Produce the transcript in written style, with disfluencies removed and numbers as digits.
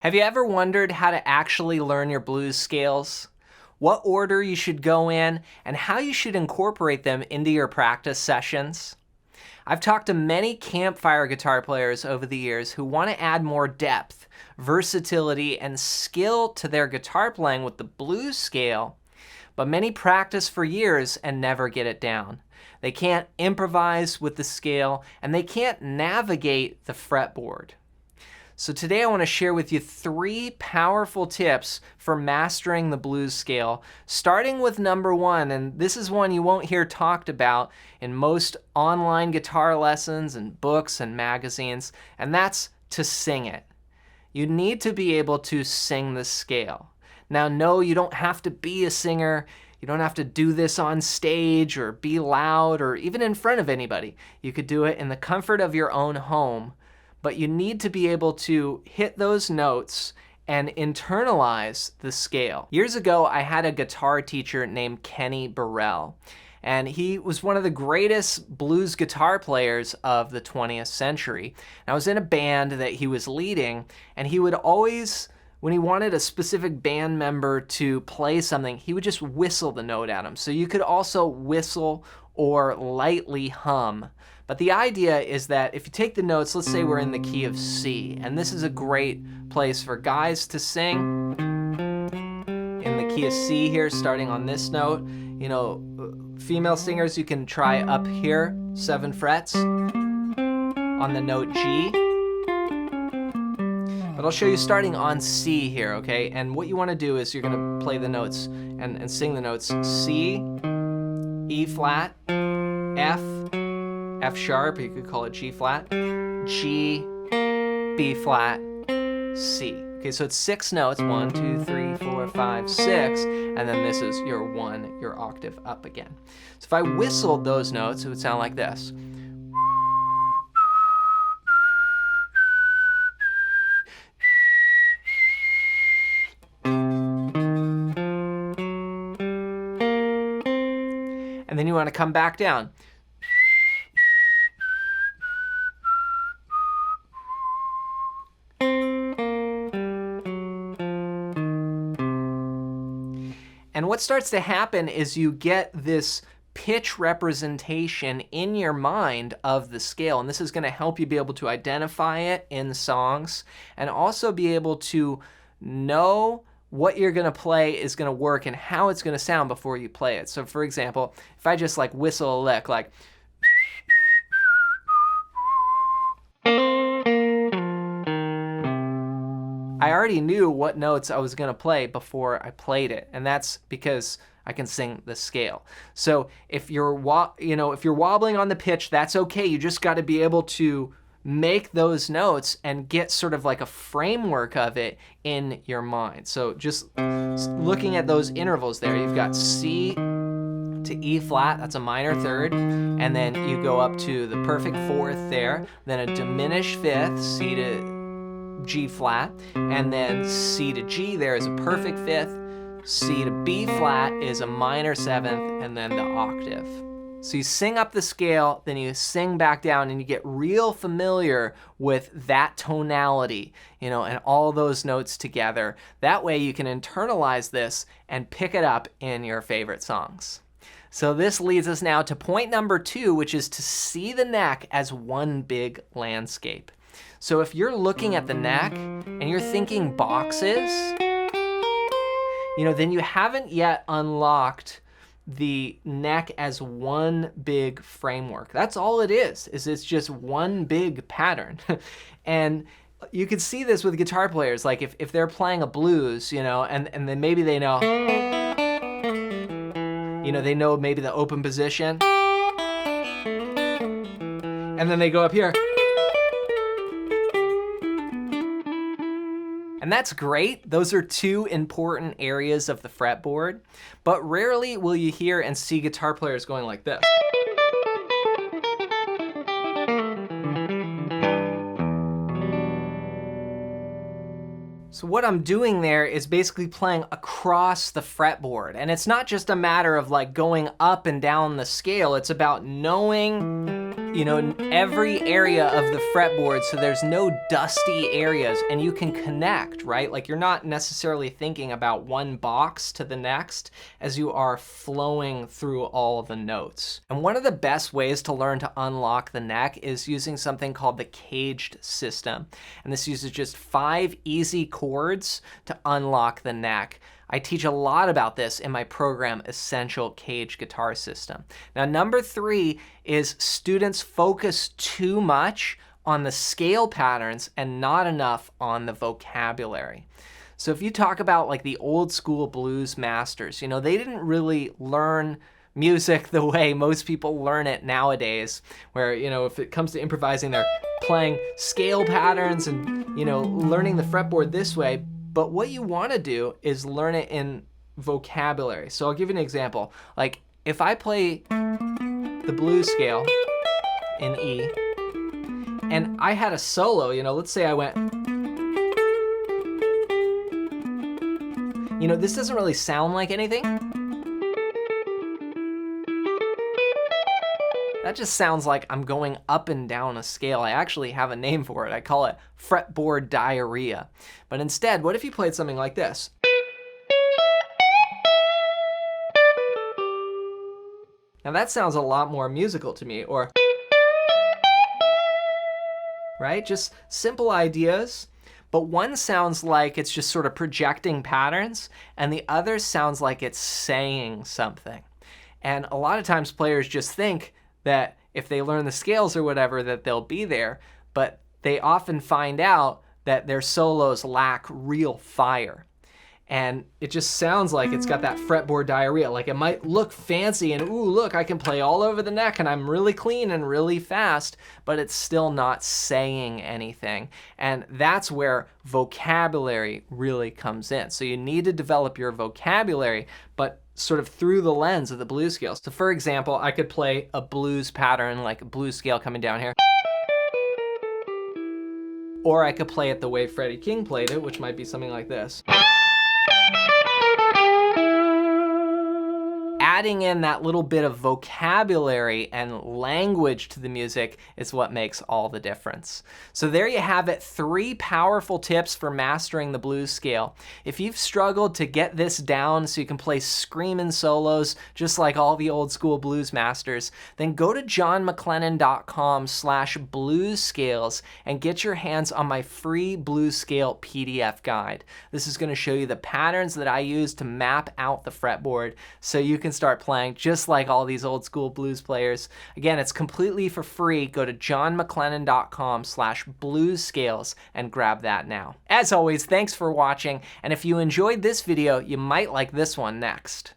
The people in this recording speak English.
Have you ever wondered how to actually learn your blues scales? What order you should go in, and how you should incorporate them into your practice sessions? I've talked to many campfire guitar players over the years who want to add more depth, versatility, and skill to their guitar playing with the blues scale, but many practice for years and never get it down. They can't improvise with the scale, and they can't navigate the fretboard. So today I want to share with you 3 powerful tips for mastering the blues scale, starting with number 1, and this is one you won't hear talked about in most online guitar lessons and books and magazines, and that's to sing it. You need to be able to sing the scale. Now, no, you don't have to be a singer. You don't have to do this on stage or be loud or even in front of anybody. You could do it in the comfort of your own home. But you need to be able to hit those notes and internalize the scale. Years ago, I had a guitar teacher named Kenny Burrell, and he was one of the greatest blues guitar players of the 20th century. And I was in a band that he was leading, and he would always, when he wanted a specific band member to play something, he would just whistle the note at him. So you could also whistle or lightly hum. But the idea is that if you take the notes, let's say we're in the key of C, and this is a great place for guys to sing in the key of C here, starting on this note. You know, female singers, you can try up here, 7 frets, on the note G. But I'll show you starting on C here, okay? And what you want to do is you're going to play the notes and sing the notes C, E flat, F, F sharp, you could call it G flat, G, B flat, C. Okay, so it's 6 notes, 1, 2, 3, 4, 5, 6, and then this is your 1, your octave up again. So if I whistled those notes, it would sound like this. And then you want to come back down. And what starts to happen is you get this pitch representation in your mind of the scale, and this is going to help you be able to identify it in songs and also be able to know what you're going to play is going to work and how it's going to sound before you play it. So for example, if I just like whistle a lick like I already knew what notes I was going to play before I played it, and that's because I can sing the scale. So if you're wobbling on the pitch, that's okay. You just got to be able to make those notes and get sort of like a framework of it in your mind. So just looking at those intervals there, you've got C to E flat, that's a minor third, and then you go up to the perfect 4th there, then a diminished 5th, C to G flat, and then C to G there is a perfect 5th, C to B flat is a minor 7th, and then the octave. So you sing up the scale, then you sing back down, and you get real familiar with that tonality, and all those notes together. That way you can internalize this and pick it up in your favorite songs. So this leads us now to point number 2, which is to see the neck as one big landscape. So if you're looking at the neck and you're thinking boxes, then you haven't yet unlocked the neck as one big framework. That's all it is it's just one big pattern. And you can see this with guitar players, like if they're playing a blues, and then maybe they know, they know maybe the open position, and then they go up here. And that's great. Those are 2 important areas of the fretboard, but rarely will you hear and see guitar players going like this. So what I'm doing there is basically playing across the fretboard, and it's not just a matter of like going up and down the scale, it's about knowing in every area of the fretboard so there's no dusty areas and you can connect, right? Like you're not necessarily thinking about one box to the next as you are flowing through all the notes. And one of the best ways to learn to unlock the neck is using something called the caged system. And this uses just 5 easy chords to unlock the neck. I teach a lot about this in my program, Essential Cage Guitar System. Now, number 3 is students focus too much on the scale patterns and not enough on the vocabulary. So if you talk about like the old school blues masters, they didn't really learn music the way most people learn it nowadays, where, if it comes to improvising, they're playing scale patterns and, learning the fretboard this way. But what you want to do is learn it in vocabulary. So I'll give you an example. Like if I play the blues scale in E and I had a solo, let's say I went, this doesn't really sound like anything. That just sounds like I'm going up and down a scale. I actually have a name for it. I call it fretboard diarrhea. But instead, what if you played something like this? Now that sounds a lot more musical to me, or, right? Just simple ideas, but one sounds like it's just sort of projecting patterns, and the other sounds like it's saying something. And a lot of times players just think that if they learn the scales or whatever, that they'll be there, but they often find out that their solos lack real fire. And it just sounds like it's got that fretboard diarrhea. Like it might look fancy and, ooh, look, I can play all over the neck and I'm really clean and really fast, but it's still not saying anything. And that's where vocabulary really comes in. So you need to develop your vocabulary, but sort of through the lens of the blues scales. So for example, I could play a blues pattern, like a blues scale coming down here. Or I could play it the way Freddie King played it, which might be something like this. Adding in that little bit of vocabulary and language to the music is what makes all the difference. So there you have it, 3 powerful tips for mastering the blues scale. If you've struggled to get this down so you can play screaming solos just like all the old school blues masters, then go to johnmcclennan.com/blues-scales and get your hands on my free blues scale PDF guide. This is going to show you the patterns that I use to map out the fretboard so you can start playing just like all these old school blues players. Again, it's completely for free. Go to johnmcclennan.com/blues-scales and grab that now. As always, thanks for watching, and if you enjoyed this video, you might like this one next.